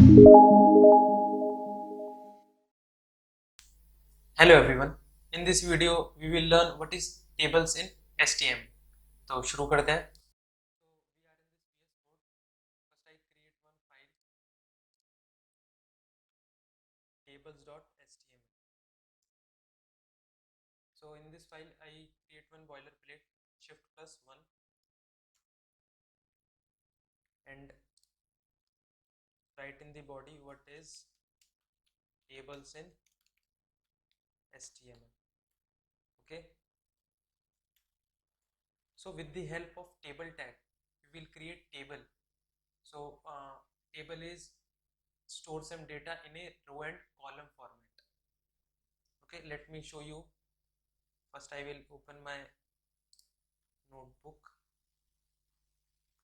Hello everyone. In this video we will learn what is tables in HTML. तो शुरू करते हैं. Tables.html. So in this file I create one boilerplate shift+1 and write in the body what is tables in HTML. Okay. So with the help of table tag we will create table. So table is store some data in a row and column format. Okay, let me show you. First I will open my notebook.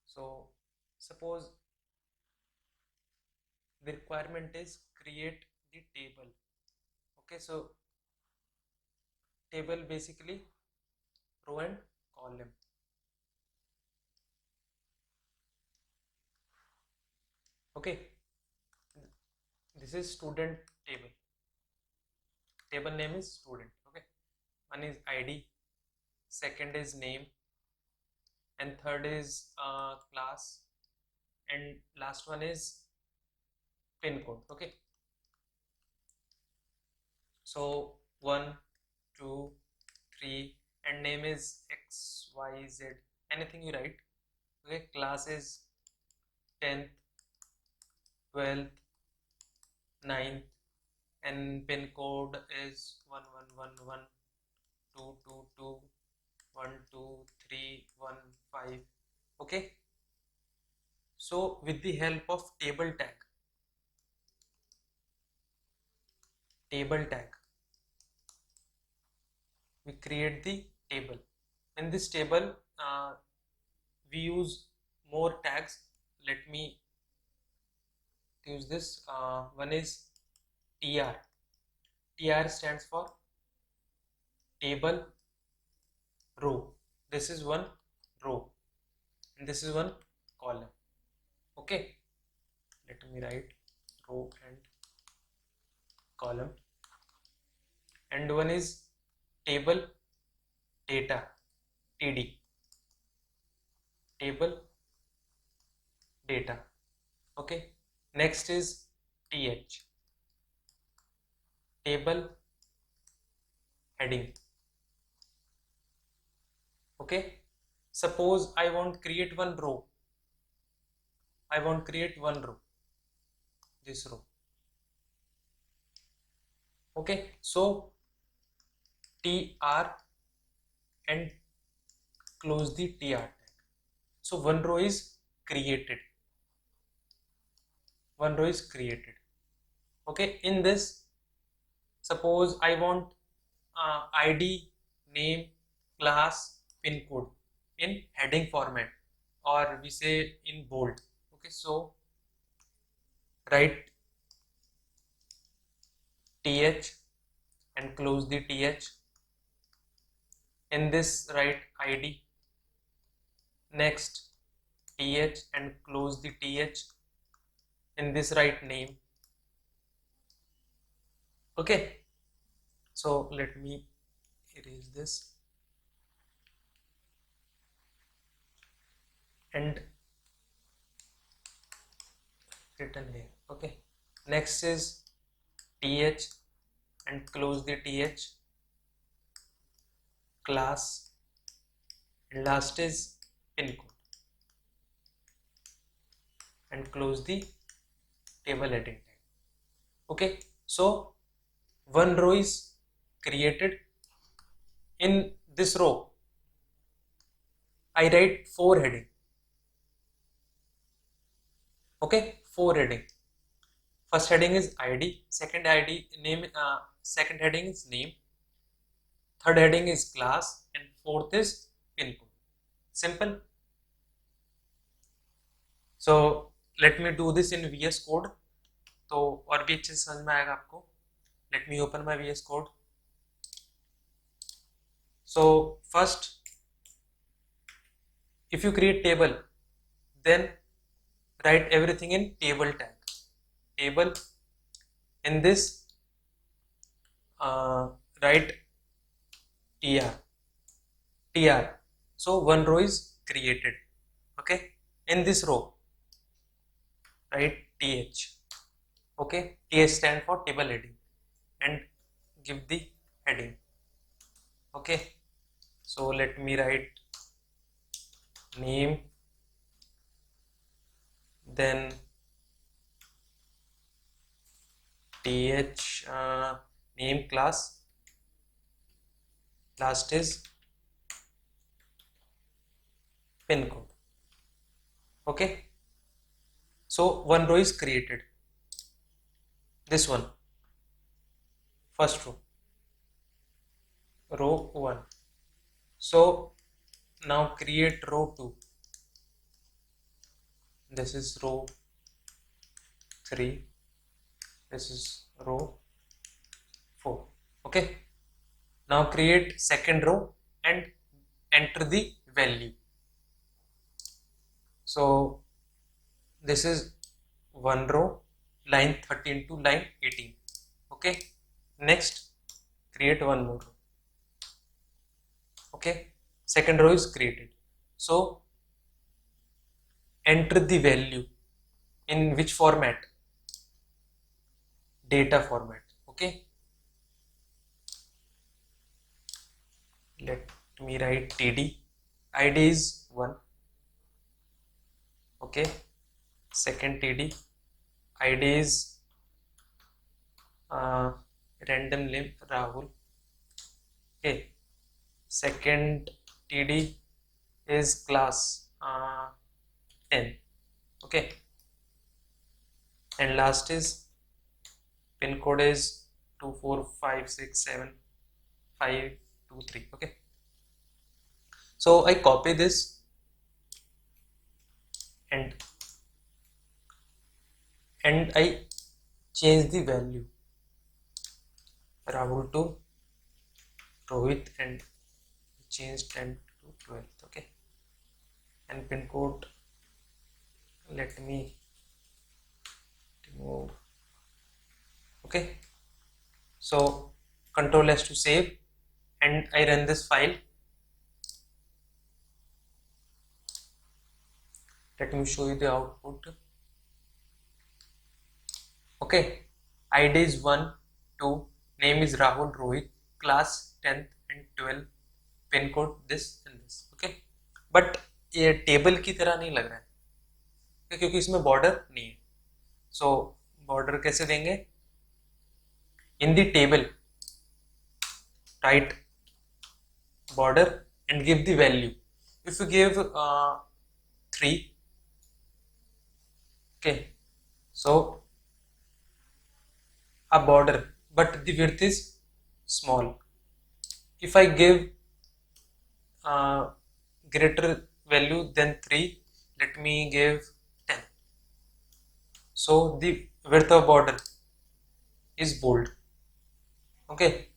So suppose the requirement is create the table. Okay, so table basically row and column. Okay, this is student table. Table name is student. Okay, one is ID, second is name, and third is class, and last one is pin code. Okay, so 1, 2, 3, and name is XYZ. Anything you write. Okay, class is 10th, 12th, 9th, and pin code is 1111 222 12315. Okay, so with the help of table tag we create the table. In this table we use more tags. Let me use this. One is TR. TR stands for table row. This is one row and this is one column. Okay, let me write row and column. And one is table data, TD. Table data. Okay, next is TH, table heading. Okay, suppose I want create one row. This row. Okay, so TR and close the TR tag. So one row is created. Okay, in this, suppose I want ID, name, class, pin code in heading format, or we say in bold. Okay, so write TH and close the TH. In this write ID, next TH and close the TH. In this write name. Okay, so let me erase this and written here. Okay, next is TH and close the TH, class, and last is pin code and close the table heading tag. Okay, so one row is created. In this row I write 4 heading. Okay, 4 heading. First heading is ID, second heading is name, third heading is class, and fourth is pin code. Simple. So let me do this in VS Code, तो और भी अच्छे से समझ में आएगा आपको. Let me open my VS Code. So first, if you create table, then write everything in table tag. table. In this write tr. So one row is created. Okay, in this row write th. Okay, th stand for table heading, and give the heading. Okay, so let me write name, then th, name class, last is pin code. Okay, so one row is created. This one, first row 1. So now create row 2. This is row 3. This is row 4. Okay, now create second row and enter the value. So this is one row, line 13 to line 18. Okay, next create one more row. Okay, second row is created. So enter the value in which format? Data format. Okay, let me write td. id is 1. Okay, second td, id is random name Rahul. Okay, second td is class 10. Okay, and last is pin code is 2456753. Okay, so I copy this and I change the value Rahul to Rohit and change 10 to 12. Okay, and pin code, let me remove. Okay, so Control S to save, and I run this file. Let me show you the output. Okay, id is 1, 2, name is Rahul, Rohit, class 10th and 12, pin code this and this. Okay, but ये table की तरह नहीं लग रहा है क्योंकि इसमें border नहीं है. सो बॉर्डर कैसे देंगे? In the table write border and give the value. If you give 3, okay, so a border, but the width is small. If I give greater value than 3, let me give 10. So the width of border is bold. Okay,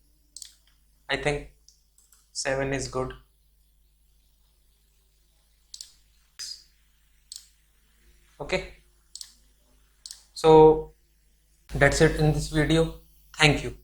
I think 7 is good. Okay, so that's it in this video. Thank you.